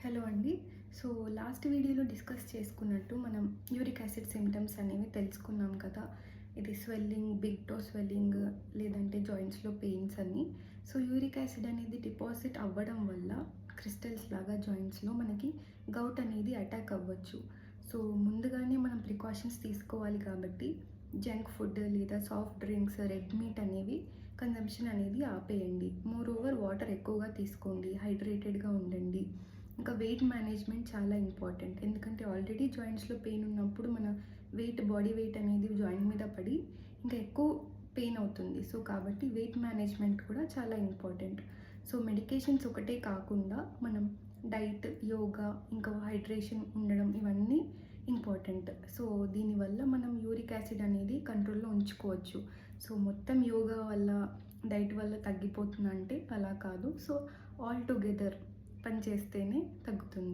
Hello అండి. So, last వీడియోలో discuss చేసుకున్నట్టు మనం యూరిక్ యాసిడ్ సిమ్టమ్స్ అనేవి తెలుసుకున్నాం కదా! ఇది స్వెల్లింగ్, బిగ్ టో స్వెల్లింగ్ లేదంటే జాయింట్స్‌లో పెయిన్స్ అని. సో, యూరిక్ యాసిడ్ అనేది డిపాజిట్ అవ్వడం వల్ల క్రిస్టల్స్ లాగా జాయింట్స్‌లో మనకి గౌట్ అనేది అటాక్ అవ్వచ్చు. సో, ముందుగానే మనం ప్రికాషన్స్ తీసుకోవాలి కాబట్టి జంక్ ఫుడ్ లేదా సాఫ్ట్ డ్రింక్స్, రెడ్ మీట్ అనేవి కన్జంప్షన్ అనేది ఆపేయండి. మోర్ ఓవర్ వాటర్ ఎక్కువగా తీసుకోండి. హైడ్రేటెడ్‌గా ఉండండి. ఇంకా వెయిట్ మేనేజ్మెంట్ చాలా ఇంపార్టెంట్. ఎందుకంటే ఆల్రెడీ జాయింట్స్‌లో పెయిన్ ఉన్నప్పుడు మన బాడీ వెయిట్ అనేది జాయింట్ మీద పడి ఇంకా ఎక్కువ పెయిన్ అవుతుంది. సో, కాబట్టి వెయిట్ మేనేజ్మెంట్ కూడా చాలా ఇంపార్టెంట్. సో, మెడికేషన్స్ ఒకటే కాకుండా మనం డైట్, యోగా, ఇంకా హైడ్రేషన్ ఉండడం ఇవన్నీ ఇంపార్టెంట్. సో, దీనివల్ల మనం యూరిక్ యాసిడ్ అనేది కంట్రోల్‌లో ఉంచుకోవచ్చు. సో, మొత్తం యోగా వల్ల, డైట్ వల్ల తగ్గిపోతుందంటే అలా కాదు. సో, ఆల్ టుగెదర్ పని చేస్తేనే తగ్గుతుంది.